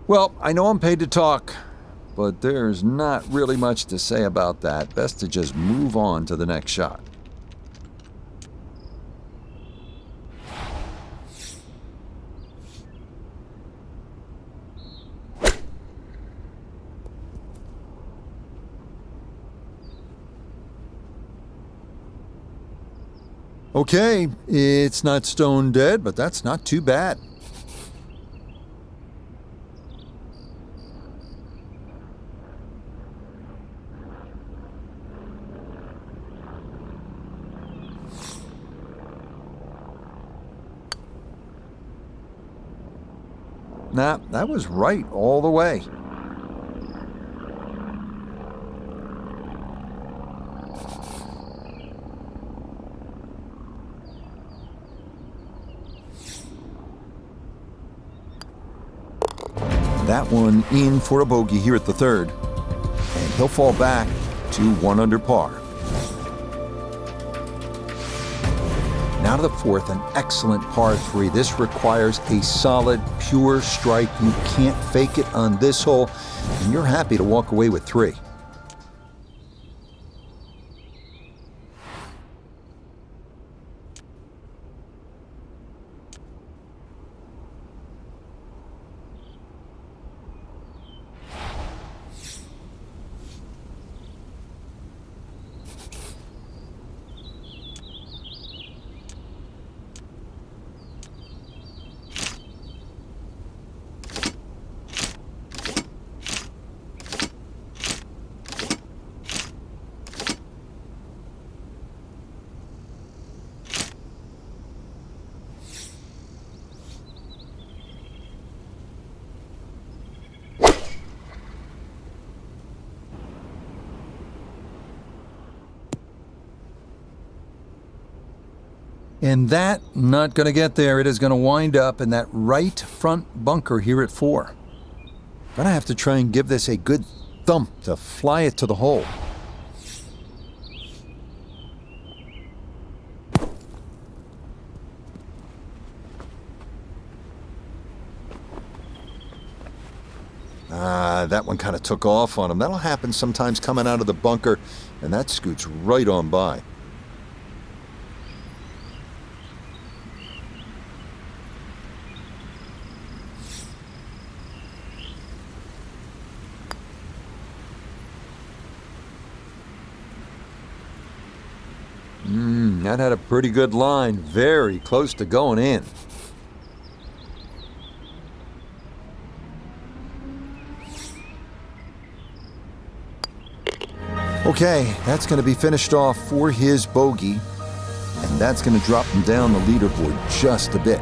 Well, I know I'm paid to talk, but there's not really much to say about that. Best to just move on to the next shot. Okay, it's not stone dead, but that's not too bad. Nah, that was right all the way. That one in for a bogey here at the third, and he'll fall back to 1 under par. Now to the fourth, an excellent par 3. This requires a solid, pure strike. You can't fake it on this hole, and you're happy to walk away with 3. And that, not going to get there. It is going to wind up in that right front bunker here at 4. Gonna have to try and give this a good thump to fly it to the hole. That one kind of took off on him. That'll happen sometimes coming out of the bunker, and that scoots right on by. That had a pretty good line, very close to going in. Okay, that's going to be finished off for his bogey, and that's going to drop him down the leaderboard just a bit.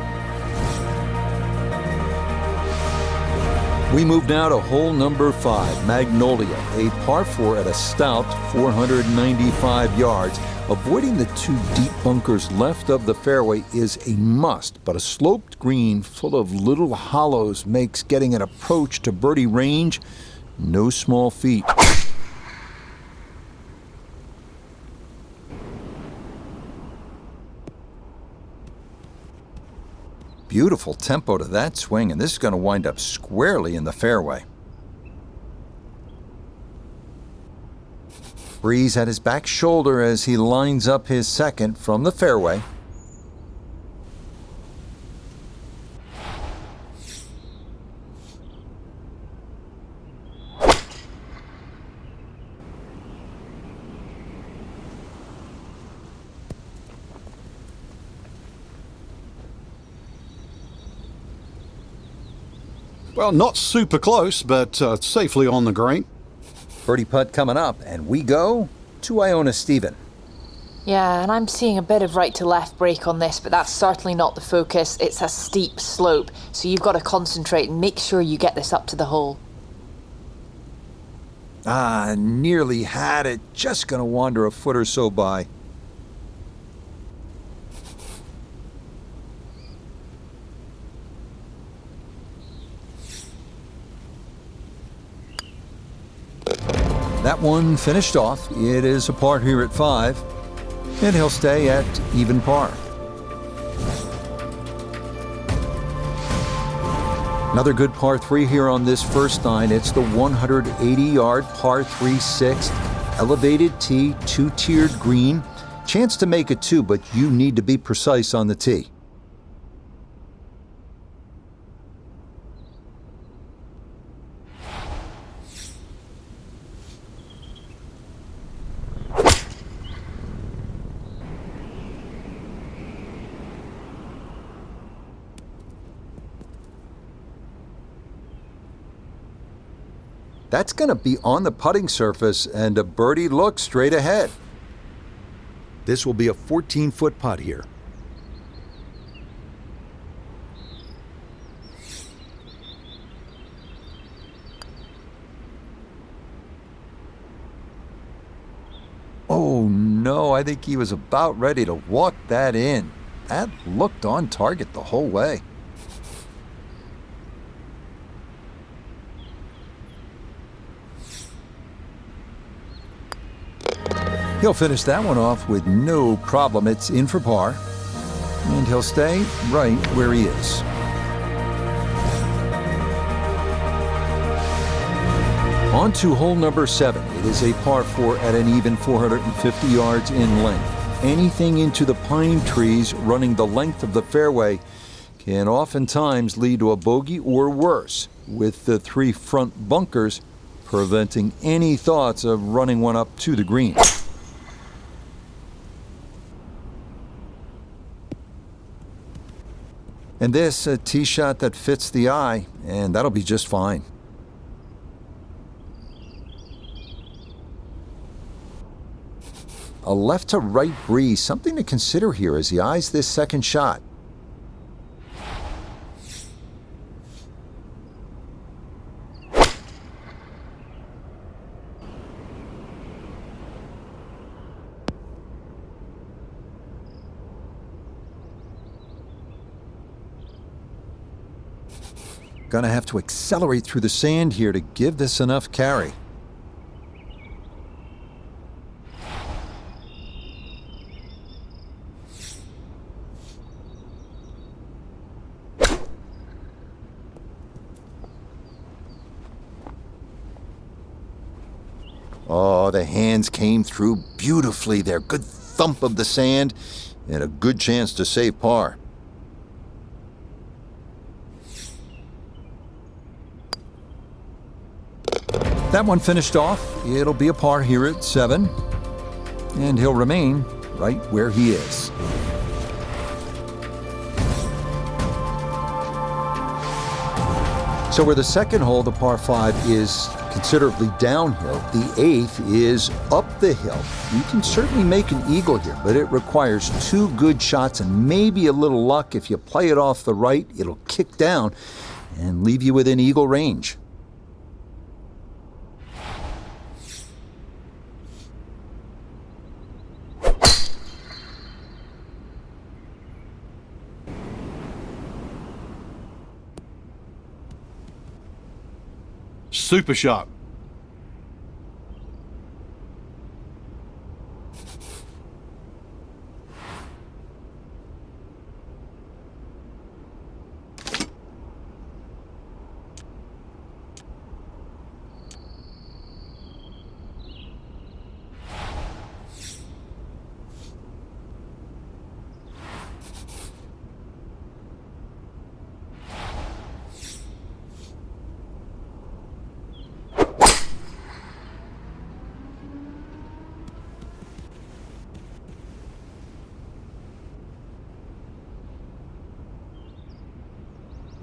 We move now to hole number 5, Magnolia, a par 4 at a stout 495 yards. Avoiding the 2 deep bunkers left of the fairway is a must, but a sloped green full of little hollows makes getting an approach to birdie range no small feat. Beautiful tempo to that swing, and this is going to wind up squarely in the fairway. Breeze at his back shoulder as he lines up his second from the fairway. Well, not super close, but safely on the green. Birdie putt coming up, and we go to Iona Stephen. Yeah, and I'm seeing a bit of right to left break on this, but that's certainly not the focus. It's a steep slope, so you've got to concentrate and make sure you get this up to the hole. Nearly had it. Just going to wander a foot or so by. That one finished off. It is a par here at 5, and he'll stay at even par. Another good par 3 here on this first nine. It's the 180-yard par 3 sixth. Elevated tee, two-tiered green. Chance to make it two, but you need to be precise on the tee. That's going to be on the putting surface, and a birdie look straight ahead. This will be a 14-foot putt here. Oh no, I think he was about ready to walk that in. That looked on target the whole way. He'll finish that one off with no problem. It's in for par, and he'll stay right where he is. On to hole number 7. It is a par 4 at an even 450 yards in length. Anything into the pine trees running the length of the fairway can oftentimes lead to a bogey or worse, with the 3 front bunkers preventing any thoughts of running one up to the green. And this, a tee shot that fits the eye, and that'll be just fine. A left to right breeze, something to consider here as he eyes this second shot. Gonna have to accelerate through the sand here to give this enough carry. Oh, the hands came through beautifully there. Good thump of the sand and a good chance to save par. That one finished off. It'll be a par here at 7, and he'll remain right where he is. So where the second hole, the par 5, is considerably downhill, the 8th is up the hill. You can certainly make an eagle here, but it requires 2 good shots and maybe a little luck. If you play it off the right, it'll kick down and leave you within eagle range. Super shot.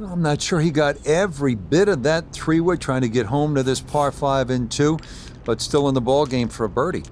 I'm not sure he got every bit of that 3-wood trying to get home to this par 5 and 2, but still in the ball game for a birdie.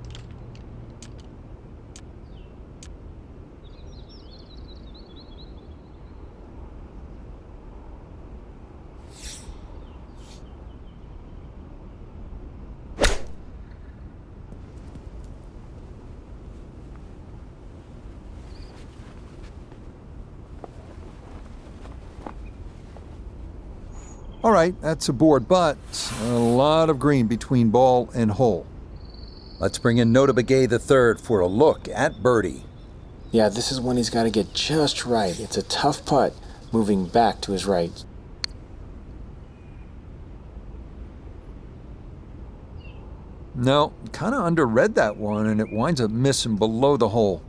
All right, that's a board, but a lot of green between ball and hole. Let's bring in Notah Begay III for a look at birdie. Yeah, this is one he's got to get just right. It's a tough putt, moving back to his right. No, kind of underread that one, and it winds up missing below the hole.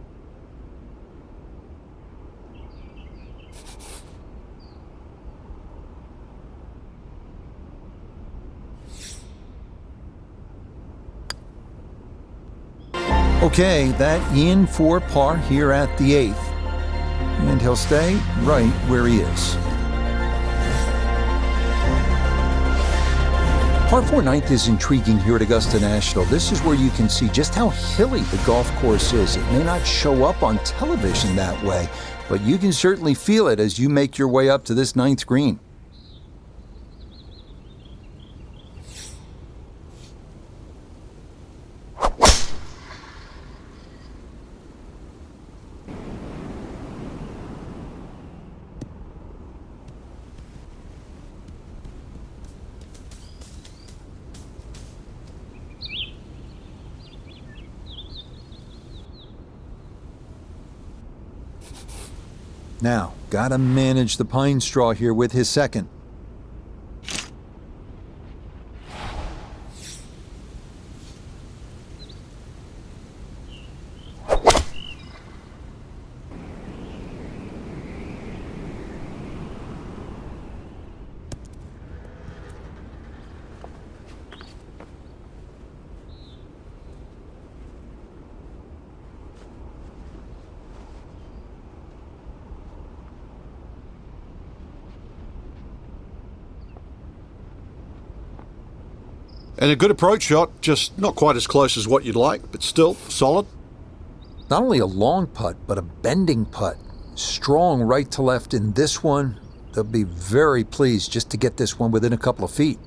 Okay, that in for par here at the 8th. And he'll stay right where he is. Par 4 ninth is intriguing here at Augusta National. This is where you can see just how hilly the golf course is. It may not show up on television that way, but you can certainly feel it as you make your way up to this 9th green. Now, gotta manage the pine straw here with his second. And a good approach shot, just not quite as close as what you'd like, but still solid. Not only a long putt, but a bending putt. Strong right to left in this one. They'll be very pleased just to get this one within a couple of feet.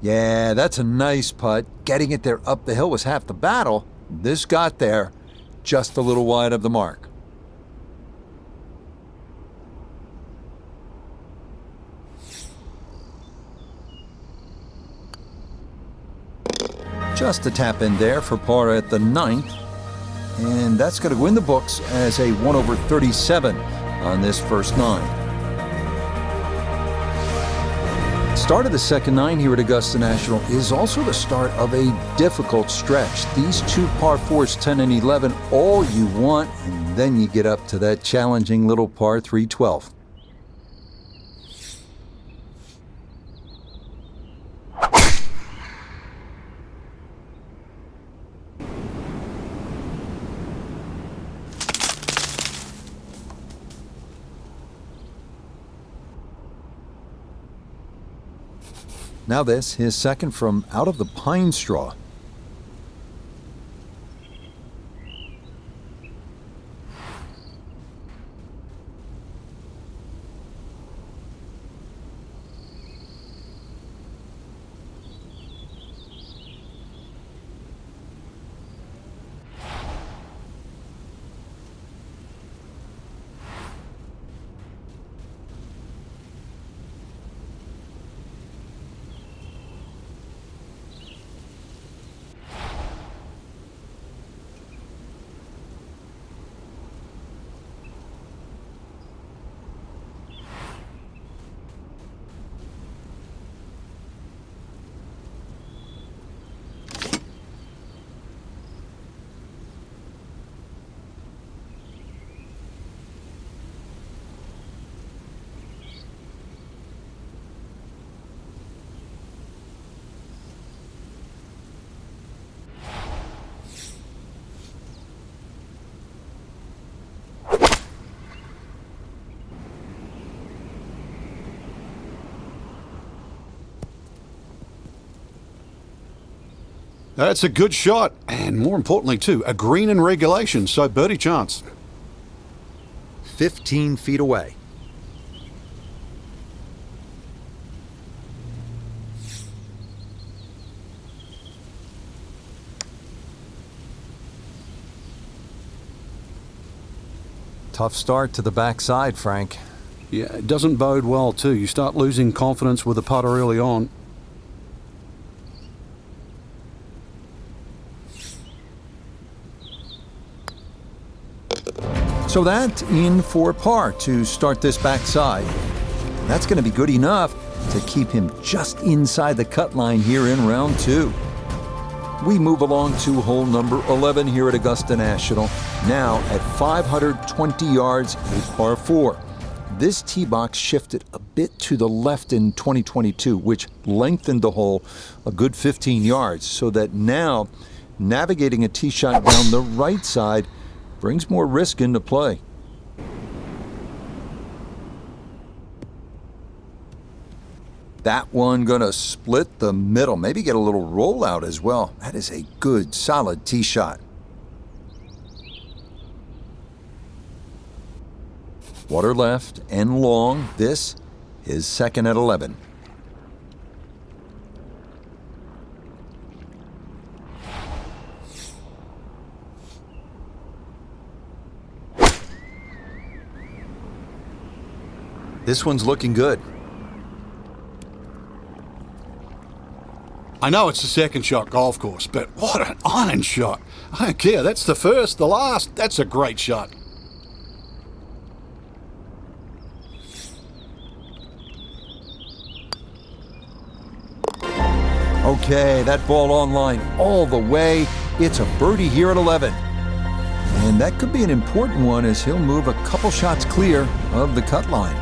Yeah, that's a nice putt. Getting it there up the hill was half the battle. This got there just a little wide of the mark. Just a tap in there for par at the 9th. And that's going to win the books as a 1 over 37 on this first 9. Start of the second 9 here at Augusta National is also the start of a difficult stretch. These two par 4s, 10 and 11, all you want, and then you get up to that challenging little par 3, 12. Now this, his second from out of the pine straw. That's a good shot, and more importantly too, a green in regulation, so birdie chance. 15 feet away. Tough start to the backside, Frank. Yeah, it doesn't bode well too. You start losing confidence with the putter early on. So that in for par to start this backside. That's going to be good enough to keep him just inside the cut line here in round 2. We move along to hole number 11 here at Augusta National, now at 520 yards, a par 4. This tee box shifted a bit to the left in 2022, which lengthened the hole a good 15 yards, so that now navigating a tee shot down the right side brings more risk into play. That one gonna split the middle, maybe get a little rollout as well. That is a good, solid tee shot. Water left and long. This is second at 11. This one's looking good. I know it's the second shot golf course, but what an iron shot. I don't care. That's the first, the last. That's a great shot. Okay, that ball online all the way. It's a birdie here at 11. And that could be an important one as he'll move a couple shots clear of the cut line.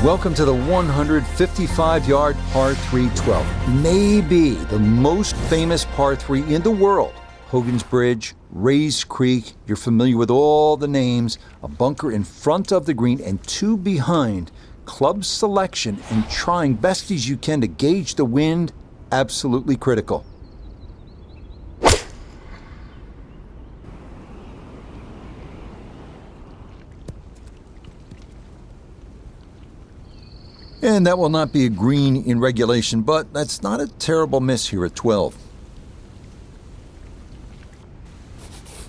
Welcome to the 155-yard par 3 12. Maybe the most famous par 3 in the world. Hogan's Bridge, Rays Creek, you're familiar with all the names. A bunker in front of the green and 2 behind. Club selection and trying best as you can to gauge the wind, absolutely critical. And that will not be a green in regulation, but that's not a terrible miss here at 12.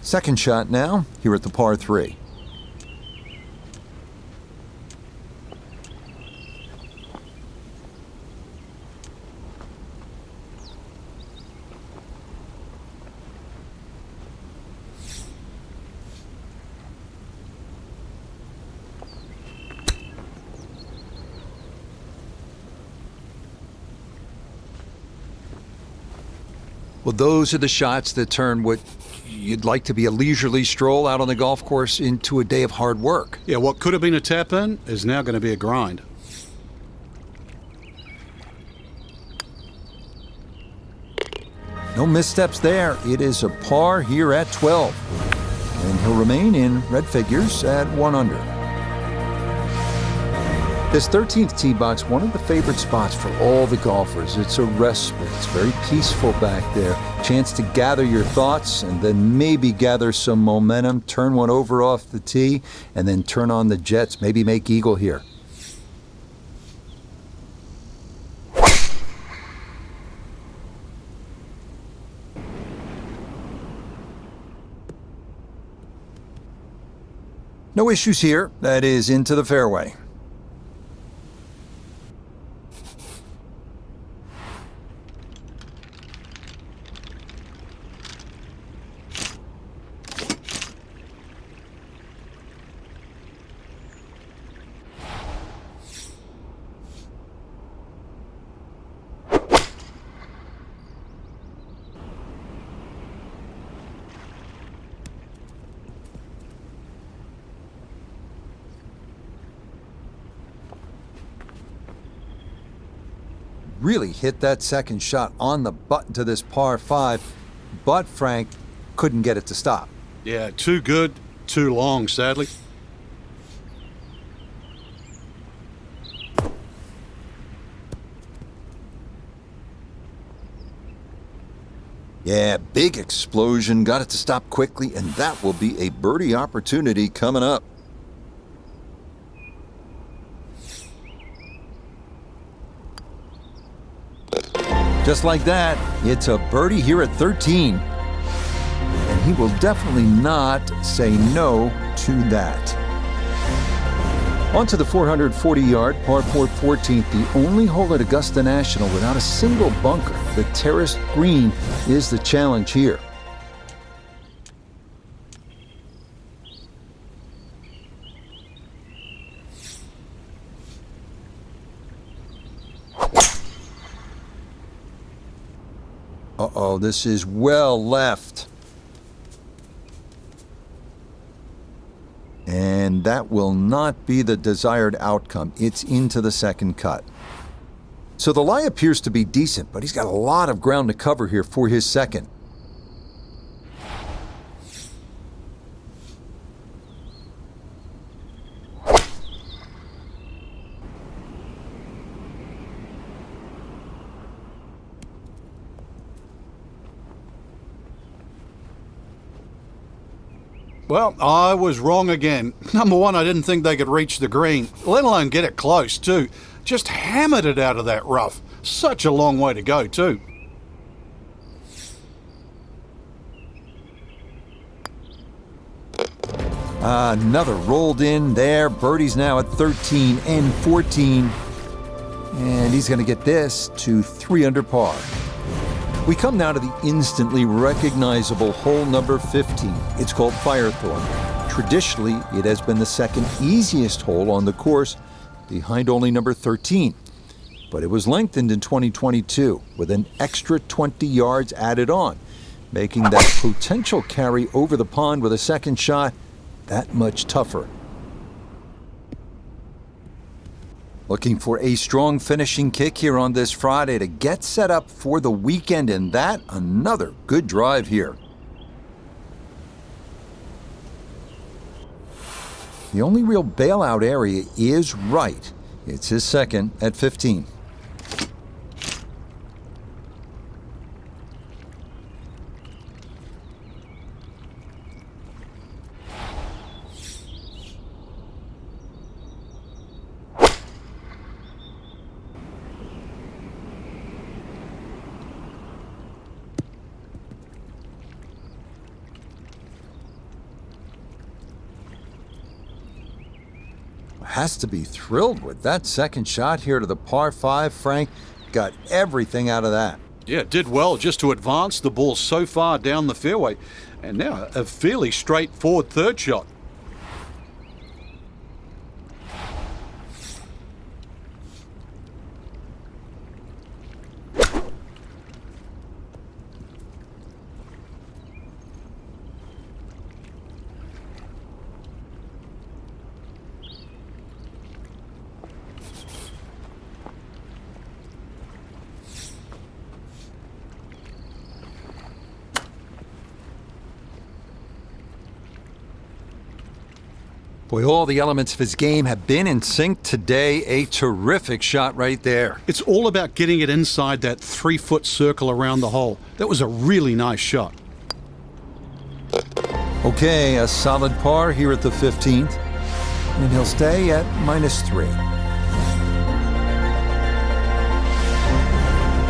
Second shot now, here at the par 3. Well, those are the shots that turn what you'd like to be a leisurely stroll out on the golf course into a day of hard work. Yeah, what could have been a tap-in is now going to be a grind. No missteps there. It is a par here at 12. And he'll remain in red figures at 1 under. This 13th tee box, one of the favorite spots for all the golfers. It's a respite. It's very peaceful back there. Chance to gather your thoughts and then maybe gather some momentum, turn one over off the tee, and then turn on the jets. Maybe make eagle here. No issues here. That is into the fairway. Really hit that second shot on the button to this par 5, but Frank couldn't get it to stop. Yeah, too good, too long, sadly. Yeah, big explosion, got it to stop quickly, and that will be a birdie opportunity coming up. Just like that, it's a birdie here at 13. And he will definitely not say no to that. On to the 440-yard par 4 14th, the only hole at Augusta National without a single bunker. The terraced green is the challenge here. Uh-oh, this is well left. And that will not be the desired outcome. It's into the second cut. So the lie appears to be decent, but he's got a lot of ground to cover here for his second. Well, I was wrong again. Number one, I didn't think they could reach the green, let alone get it close, too. Just hammered it out of that rough. Such a long way to go, too. Another rolled in there. Birdie's now at 13 and 14. And he's going to get this to 3 under par. We come now to the instantly recognizable hole number 15. It's called Firethorn. Traditionally, it has been the second easiest hole on the course, behind only number 13. But it was lengthened in 2022 with an extra 20 yards added on, making that potential carry over the pond with a second shot that much tougher. Looking for a strong finishing kick here on this Friday to get set up for the weekend, and that another good drive here. The only real bailout area is right. It's his second at 15. Has to be thrilled with that second shot here to the par 5. Frank got everything out of that. Yeah, did well just to advance the ball so far down the fairway. And now a fairly straightforward third shot. Boy, all the elements of his game have been in sync today. A terrific shot right there. It's all about getting it inside that 3-foot circle around the hole. That was a really nice shot. Okay, a solid par here at the 15th. And he'll stay at -3.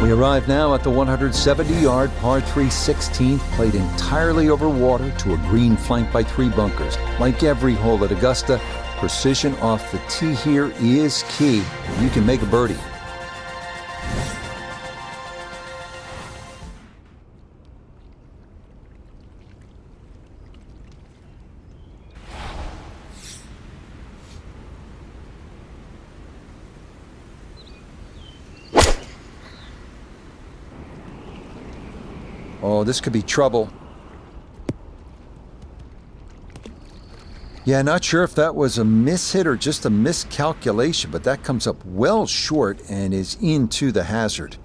We arrive now at the 170-yard par 3 16th, played entirely over water to a green flanked by 3 bunkers. Like every hole at Augusta, precision off the tee here is key. You can make a birdie. Oh, this could be trouble. Yeah, not sure if that was a mishit or just a miscalculation, but that comes up well short and is into the hazard.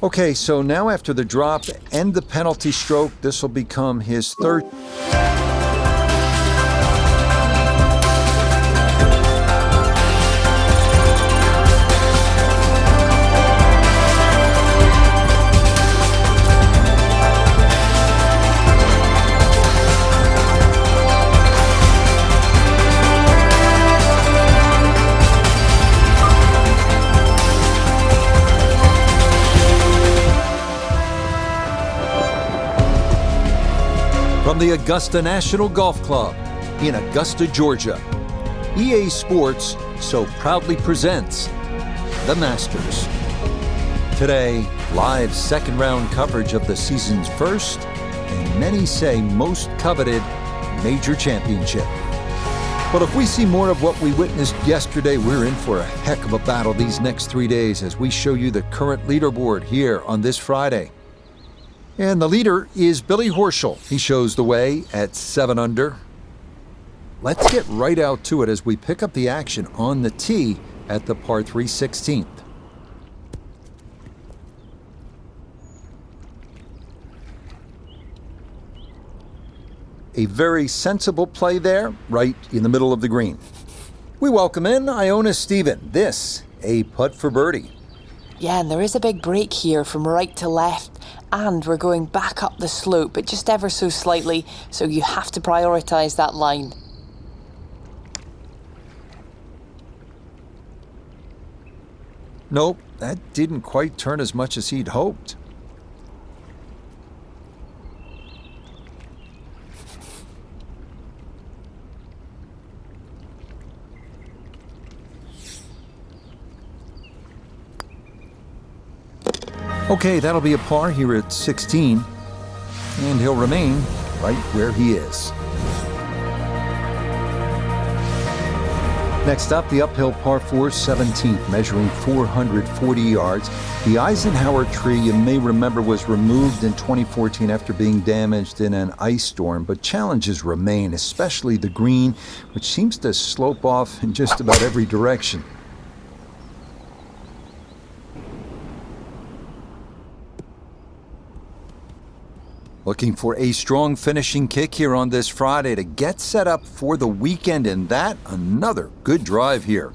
Okay, so now after the drop and the penalty stroke, this will become his third. From the Augusta National Golf Club in Augusta, Georgia, EA Sports so proudly presents the Masters. Today, live second round coverage of the season's first, and many say most coveted, major championship. Well, if we see more of what we witnessed yesterday, we're in for a heck of a battle these next 3 days as we show you the current leaderboard here on this Friday. And the leader is Billy Horschel. He shows the way at 7 under. Let's get right out to it as we pick up the action on the tee at the par 3 16th. A very sensible play there, right in the middle of the green. We welcome in Iona Stephen. This, a putt for birdie. Yeah, and there is a big break here from right to left, and we're going back up the slope, but just ever so slightly, so you have to prioritise that line. Nope, that didn't quite turn as much as he'd hoped. Okay, that'll be a par here at 16, and he'll remain right where he is. Next up, the uphill par 4 17th, measuring 440 yards. The Eisenhower tree, you may remember, was removed in 2014 after being damaged in an ice storm, but challenges remain, especially the green, which seems to slope off in just about every direction. Looking for a strong finishing kick here on this Friday to get set up for the weekend, and that another good drive here.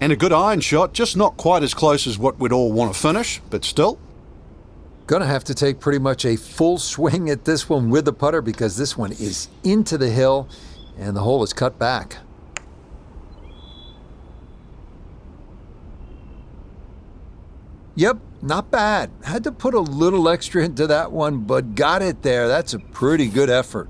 And a good iron shot, just not quite as close as what we'd all want to finish, but still. Gonna have to take pretty much a full swing at this one with the putter because this one is into the hill and the hole is cut back. Yep, not bad. Had to put a little extra into that one, but got it there. That's a pretty good effort.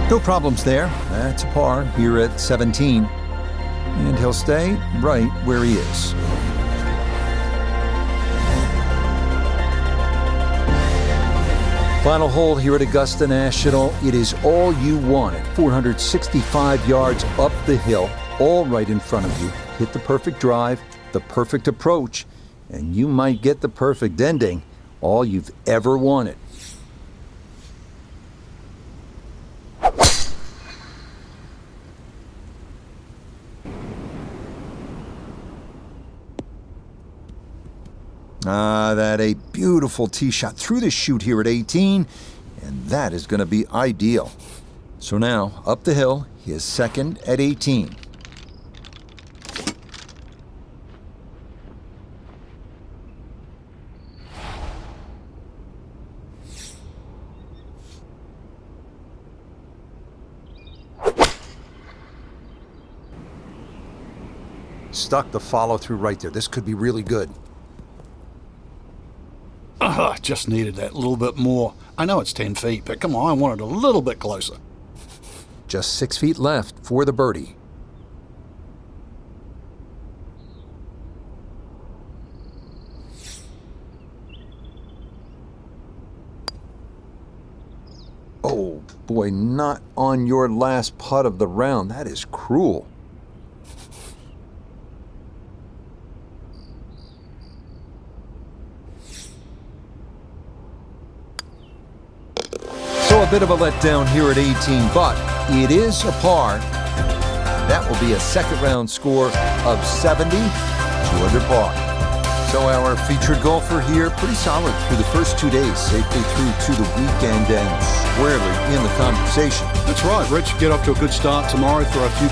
No problems there. That's a par here at 17. And he'll stay right where he is. Final hole here at Augusta National. It is all you wanted. 465 yards up the hill, all right in front of you. Hit the perfect drive, the perfect approach, and you might get the perfect ending. All you've ever wanted. That a beautiful tee shot through the chute here at 18, and that is going to be ideal. So now, up the hill, he is second at 18. Stuck the follow through right there. This could be really good. Just needed that little bit more. I know it's 10 feet, but come on, I want it a little bit closer. Just 6 feet left for the birdie. Oh boy, not on your last putt of the round. That is cruel. So a bit of a letdown here at 18, but it is a par. That will be a second round score of 70, 2 under par. So our featured golfer here, pretty solid through the first 2 days, safely through to the weekend and squarely in the conversation. That's right, Rich. Get off to a good start tomorrow for a few